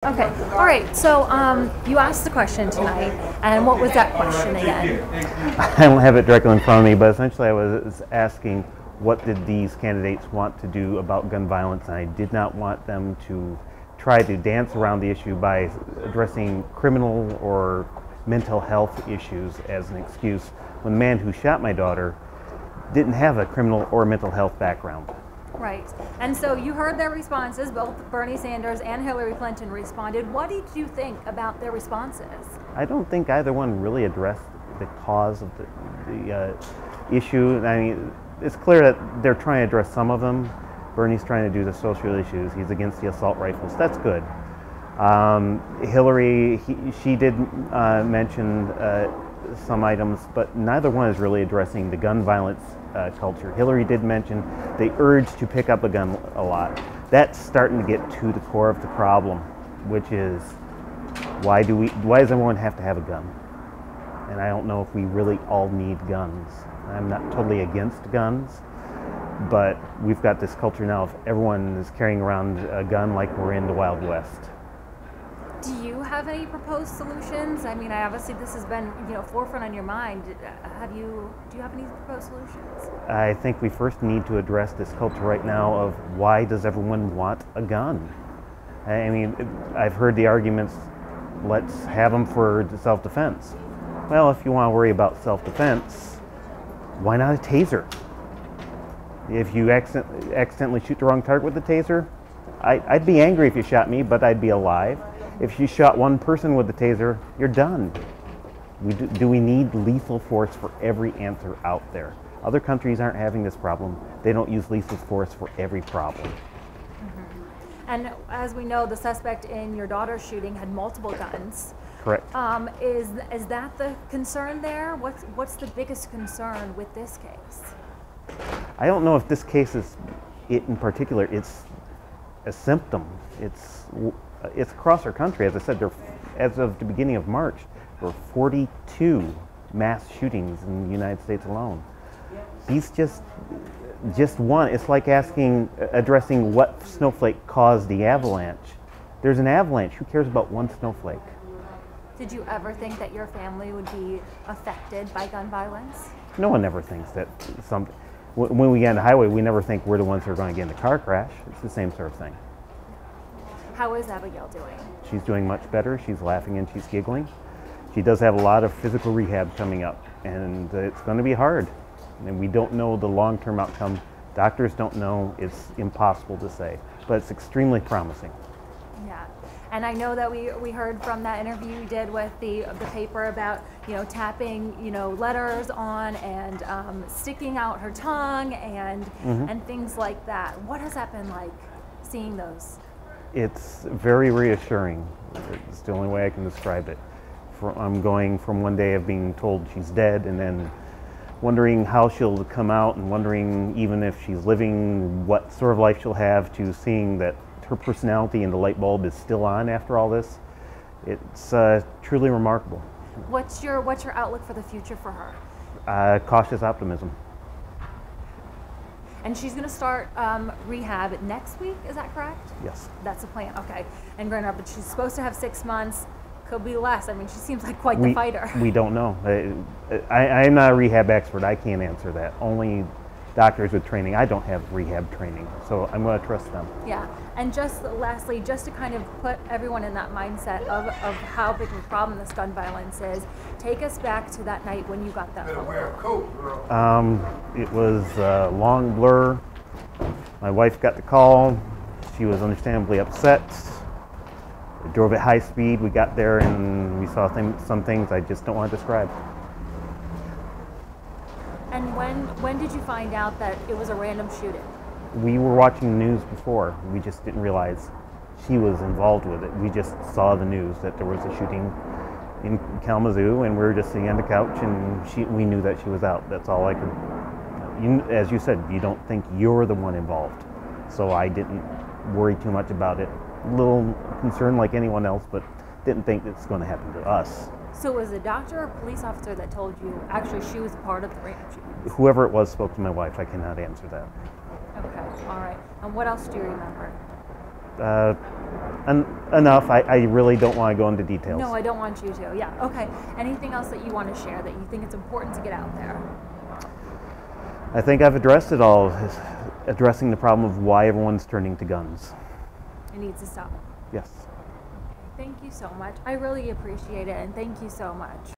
Okay, all right, so you asked the question tonight, and what was that question again? I don't have it directly in front of me, but essentially I was asking what did these candidates want to do about gun violence, and I did not want them to try to dance around the issue by addressing criminal or mental health issues as an excuse when the man who shot my daughter didn't have a criminal or mental health background. Right, and so you heard their responses. Both Bernie Sanders and Hillary Clinton responded. What did you think about their responses? I don't think either one really addressed the cause of the issue. I mean, it's clear that they're trying to address some of them. Bernie's trying to do the social issues. He's against the assault rifles. That's good. Hillary, she did mention some items, but neither one is really addressing the gun violence culture. Hillary did mention the urge to pick up a gun a lot. That's starting to get to the core of the problem, which is why does everyone have to have a gun? And I don't know if we really all need guns. I'm not totally against guns, but we've got this culture now of everyone is carrying around a gun like we're in the Wild West. Do you have any proposed solutions? I mean, obviously this has been, forefront on your mind. Do you have any proposed solutions? I think we first need to address this culture right now of why does everyone want a gun? I mean, I've heard the arguments, let's have them for self-defense. Well, if you want to worry about self-defense, why not a taser? If you accidentally shoot the wrong target with a taser, I'd be angry if you shot me, but I'd be alive. If you shot one person with the taser, you're done. Do we need lethal force for every answer out there? Other countries aren't having this problem. They don't use lethal force for every problem. Mm-hmm. And as we know, the suspect in your daughter's shooting had multiple guns. Correct. Is that the concern there? What's the biggest concern with this case? I don't know if this case is it in particular. It's a symptom. It's across our country. As I said, as of the beginning of March, there were 42 mass shootings in the United States alone. He's just one. It's like addressing what snowflake caused the avalanche. There's an avalanche. Who cares about one snowflake? Did you ever think that your family would be affected by gun violence? No one ever thinks that when we get on the highway, we never think we're the ones who are going to get in a car crash. It's the same sort of thing. How is Abigail doing? She's doing much better. She's laughing and she's giggling. She does have a lot of physical rehab coming up, and it's going to be hard. And we don't know the long-term outcome. Doctors don't know. It's impossible to say, but it's extremely promising. Yeah, and I know that we heard from that interview you did with the paper about tapping letters on and sticking out her tongue and things like that. What has that been like, seeing those? It's very reassuring. It's the only way I can describe it. I'm going from one day of being told she's dead and then wondering how she'll come out and wondering even if she's living, what sort of life she'll have, to seeing that her personality and the light bulb is still on after all this. It's truly remarkable. What's your outlook for the future for her? Cautious optimism. And she's going to start rehab next week, is that correct? Yes. That's the plan, okay. And granted, but she's supposed to have 6 months, could be less. I mean, she seems like quite the fighter. We don't know. I'm not a rehab expert. I can't answer that. Only doctors with training. I don't have rehab training, so I'm going to trust them. Yeah, and just lastly, just to kind of put everyone in that mindset of how big of a problem this gun violence is, take us back to that night when you got that phone call. It was a long blur. My wife got the call. She was understandably upset. I drove at high speed. We got there and we saw some things I just don't want to describe. And when did you find out that it was a random shooting? We were watching the news before. We just didn't realize she was involved with it. We just saw the news that there was a shooting in Kalamazoo, and we were just sitting on the couch, and we knew that she was out. That's all I could. As you said, you don't think you're the one involved, so I didn't worry too much about it. A little concerned like anyone else, but didn't think it's going to happen to us. So was a doctor or police officer that told you actually she was part of the random shooting? Whoever it was spoke to my wife. I cannot answer that. Okay, all right. And what else do you remember? enough. I really don't want to go into details. No, I don't want you to. Yeah, okay. Anything else that you want to share that you think it's important to get out there? I think I've addressed it all, addressing the problem of why everyone's turning to guns. It needs to stop. Yes. Thank you so much. I really appreciate it, and thank you so much.